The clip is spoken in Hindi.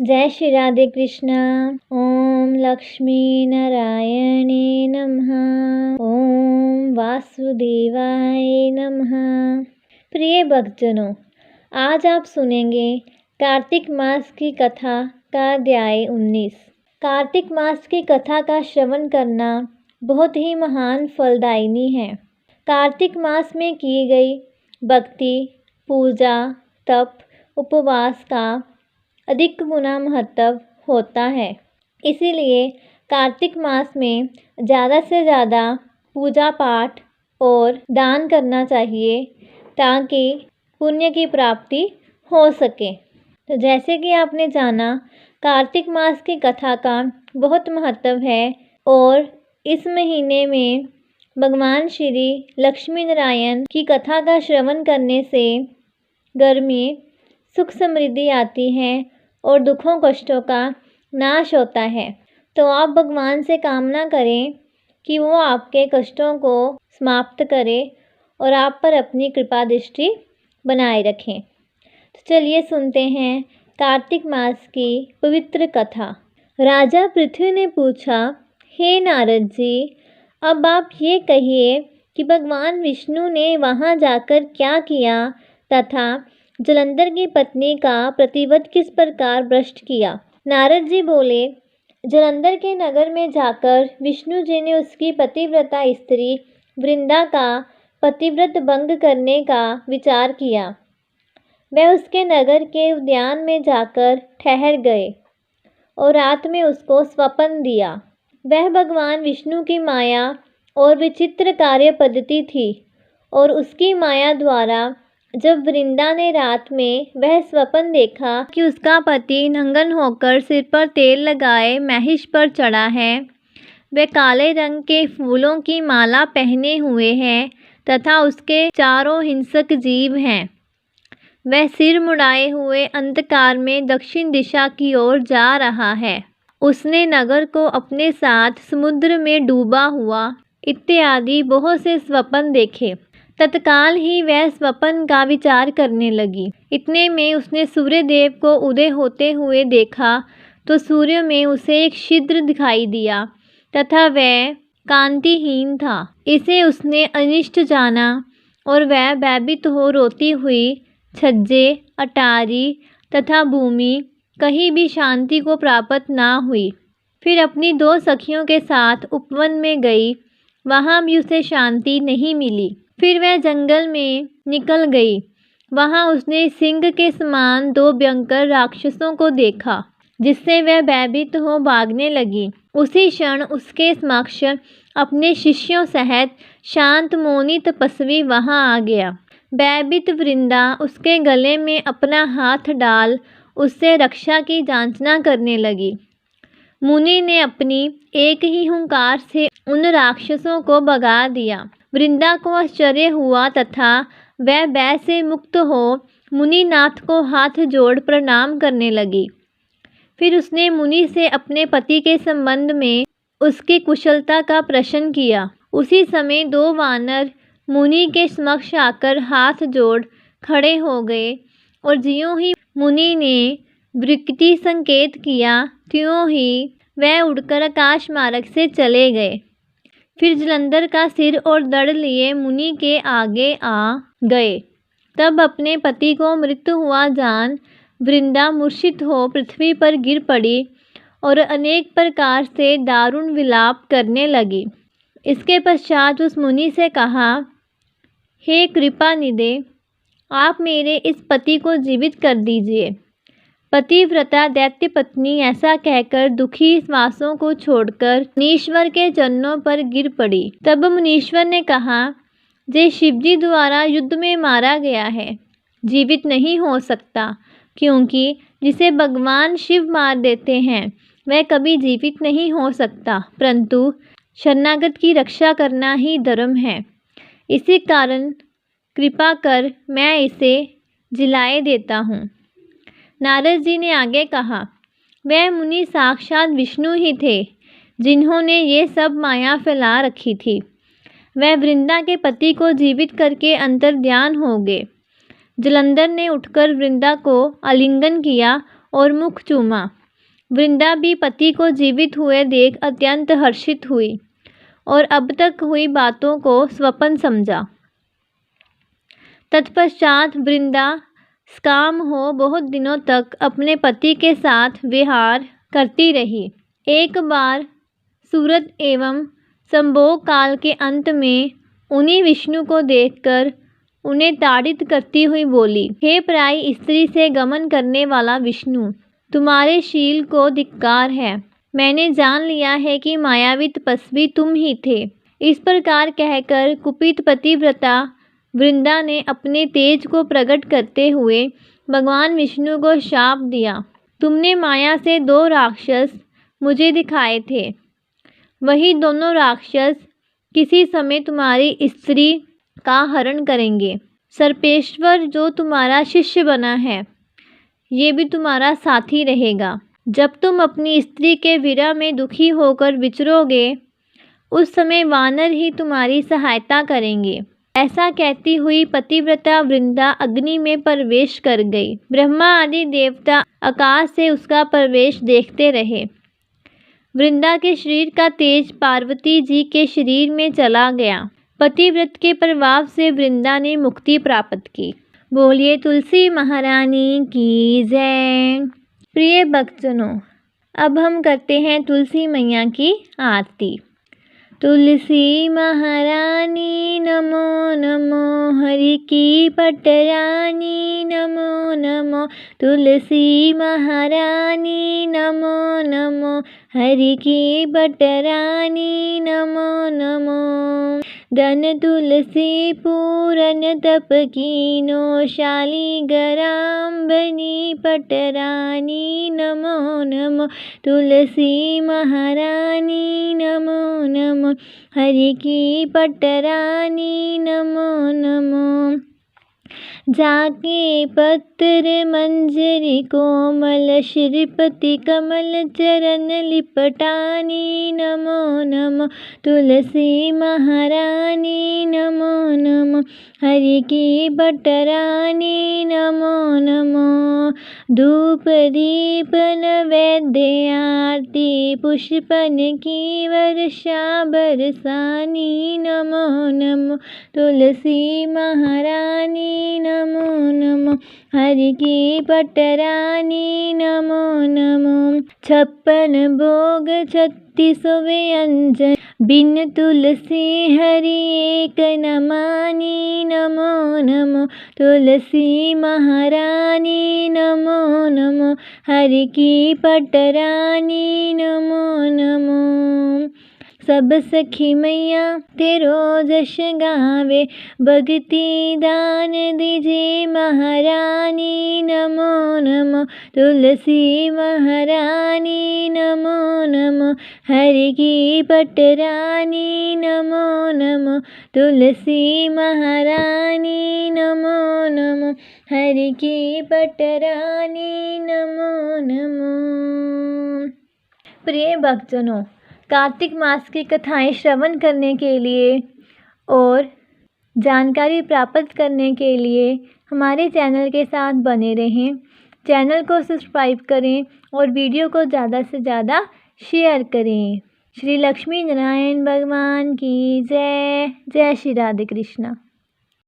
जय श्री राधे कृष्णा। ओम लक्ष्मी नारायणे नमः। ओम वासुदेवाय नमः। प्रिय भक्तजनों, आज आप सुनेंगे कार्तिक मास की कथा का अध्याय 19। कार्तिक मास की कथा का श्रवण करना बहुत ही महान फलदायिनी है। कार्तिक मास में की गई भक्ति, पूजा, तप, उपवास का अधिक गुना महत्व होता है। इसीलिए कार्तिक मास में ज़्यादा से ज़्यादा पूजा पाठ और दान करना चाहिए ताकि पुण्य की प्राप्ति हो सके। तो जैसे कि आपने जाना, कार्तिक मास की कथा का बहुत महत्व है और इस महीने में भगवान श्री लक्ष्मी नारायण की कथा का श्रवण करने से घर में सुख समृद्धि आती है और दुखों कष्टों का नाश होता है। तो आप भगवान से कामना करें कि वो आपके कष्टों को समाप्त करें और आप पर अपनी कृपा दृष्टि बनाए रखें। तो चलिए सुनते हैं कार्तिक मास की पवित्र कथा। राजा पृथ्वी ने पूछा, हे नारद जी, अब आप ये कहिए कि भगवान विष्णु ने वहाँ जाकर क्या किया तथा जलंधर की पत्नी का प्रतिव्रत किस प्रकार भ्रष्ट किया। नारद जी बोले, जलंधर के नगर में जाकर विष्णु जी ने उसकी पतिव्रता स्त्री वृंदा का पतिव्रत भंग करने का विचार किया। वह उसके नगर के उद्यान में जाकर ठहर गए और रात में उसको स्वप्न दिया। वह भगवान विष्णु की माया और विचित्र कार्य पद्धति थी और उसकी माया द्वारा जब वृंदा ने रात में वह स्वप्न देखा कि उसका पति नंगन होकर सिर पर तेल लगाए महिष पर चढ़ा है, वह काले रंग के फूलों की माला पहने हुए है तथा उसके चारों हिंसक जीव हैं, वह सिर मुड़ाए हुए अंधकार में दक्षिण दिशा की ओर जा रहा है, उसने नगर को अपने साथ समुद्र में डूबा हुआ इत्यादि बहुत से स्वप्न देखे। तत्काल ही वह स्वप्न का विचार करने लगी। इतने में उसने सूर्य देव को उदय होते हुए देखा तो सूर्य में उसे एक छिद्र दिखाई दिया तथा वह कांतिहीन था। इसे उसने अनिष्ट जाना और वह भयभीत हो रोती हुई छज्जे, अटारी तथा भूमि कहीं भी शांति को प्राप्त ना हुई। फिर अपनी 2 सखियों के साथ उपवन में गई, वहाँ भी उसे शांति नहीं मिली। फिर वह जंगल में निकल गई। वहाँ उसने सिंह के समान 2 भयंकर राक्षसों को देखा, जिससे वह भयभीत हो भागने लगी। उसी क्षण उसके समक्ष अपने शिष्यों सहित शांत मौनी तपस्वी वहाँ आ गया। भयभीत वृंदा उसके गले में अपना हाथ डाल उससे रक्षा की याचना करने लगी। मुनि ने अपनी एक ही हुंकार से उन राक्षसों को भगा दिया। वृंदा को आश्चर्य हुआ तथा वह भय से मुक्त हो मुनिनाथ को हाथ जोड़ प्रणाम करने लगी। फिर उसने मुनि से अपने पति के संबंध में उसकी कुशलता का प्रश्न किया। उसी समय 2 वानर मुनि के समक्ष आकर हाथ जोड़ खड़े हो गए और ज्यों ही मुनि ने विकृति संकेत किया त्यों ही वह उड़कर आकाश मार्ग से चले गए। फिर जलंधर का सिर और धड़ लिए मुनि के आगे आ गए। तब अपने पति को मृत्यु हुआ जान वृंदा मूर्छित हो पृथ्वी पर गिर पड़ी और अनेक प्रकार से दारुण विलाप करने लगी। इसके पश्चात उस मुनि से कहा, हे कृपा निधे, आप मेरे इस पति को जीवित कर दीजिए। पतिव्रता दैत्य पत्नी ऐसा कहकर दुखी श्वासों को छोड़कर मुनीश्वर के चरणों पर गिर पड़ी। तब मुनीश्वर ने कहा, जे शिवजी द्वारा युद्ध में मारा गया है, जीवित नहीं हो सकता, क्योंकि जिसे भगवान शिव मार देते हैं वह कभी जीवित नहीं हो सकता, परंतु शरणागत की रक्षा करना ही धर्म है। इसी कारण कृपा कर मैं इसे जिलाए देता हूँ। नारद जी ने आगे कहा, वह मुनि साक्षात विष्णु ही थे जिन्होंने ये सब माया फैला रखी थी। वह वृंदा के पति को जीवित करके अंतर्ध्यान हो गए। जलंधर ने उठकर वृंदा को आलिंगन किया और मुख चूमा। वृंदा भी पति को जीवित हुए देख अत्यंत हर्षित हुई और अब तक हुई बातों को स्वप्न समझा। तत्पश्चात वृंदा सकाम हो बहुत दिनों तक अपने पति के साथ विहार करती रही। एक बार सूरत एवं संभोग काल के अंत में उन्हीं विष्णु को देखकर उन्हें ताड़ित करती हुई बोली, हे पराई स्त्री से गमन करने वाला विष्णु, तुम्हारे शील को धिक्कार है। मैंने जान लिया है कि मायावी तपस्वी तुम ही थे। इस प्रकार कहकर कुपित पतिव्रता वृंदा ने अपने तेज को प्रकट करते हुए भगवान विष्णु को शाप दिया, तुमने माया से 2 राक्षस मुझे दिखाए थे, वही दोनों राक्षस किसी समय तुम्हारी स्त्री का हरण करेंगे। सर्पेश्वर जो तुम्हारा शिष्य बना है, ये भी तुम्हारा साथी रहेगा। जब तुम अपनी स्त्री के विरह में दुखी होकर विचरोगे, उस समय वानर ही तुम्हारी सहायता करेंगे। ऐसा कहती हुई पतिव्रता वृंदा अग्नि में प्रवेश कर गई। ब्रह्मा आदि देवता आकाश से उसका प्रवेश देखते रहे। वृंदा के शरीर का तेज पार्वती जी के शरीर में चला गया। पतिव्रत के प्रभाव से वृंदा ने मुक्ति प्राप्त की। बोलिए तुलसी महारानी की जय। प्रिय भक्तजनों, अब हम करते हैं तुलसी मैया की आरती। तुलसी महारानी नमो नमो, हरि की पटरानी नमो नमो। तुलसी महारानी नमो नमो, हरि की पटरानी नमो नमो। धन तुलसी पूरन तप कीनो, शालिग्राम बनी पटरानी नमो नमो। तुलसी महारानी नमो नमो, हरि की पटरानी नमो नमो। जाके पत्र मंजरी कोमल, श्रीपति कमल चरण लिपटानी नमो नमो। तुलसी महारानी नमो नमो, हरि की पटरानी नमो नमो। धूप दीप नैवेद्य आरती, पुष्पन की वर्षा बरसानी नमो नमो। तुलसी महारानी नमो नमो, हरि की पटरानी नमो नमो। 56 भोग 36 व्यंजन, बिन तुलसी हरि एक न मानी नमो नमो। तुलसी महारानी नमो नमो, हरि की पटरानी नमो नमो। सब सखी मैया तेरो जश गावे, भक्ति दान दीजिए महारानी नमो नमो। तुलसी महारानी नमो नमो, हरि की पटरानी नमो नमो। तुलसी महारानी नमो नमो, हरि की पटरानी नमो नमो। प्रिय भक्तजनों, कार्तिक मास की कथाएं श्रवण करने के लिए और जानकारी प्राप्त करने के लिए हमारे चैनल के साथ बने रहें। चैनल को सब्सक्राइब करें और वीडियो को ज़्यादा से ज़्यादा शेयर करें। श्री लक्ष्मी नारायण भगवान की जय। जय श्री राधे कृष्णा।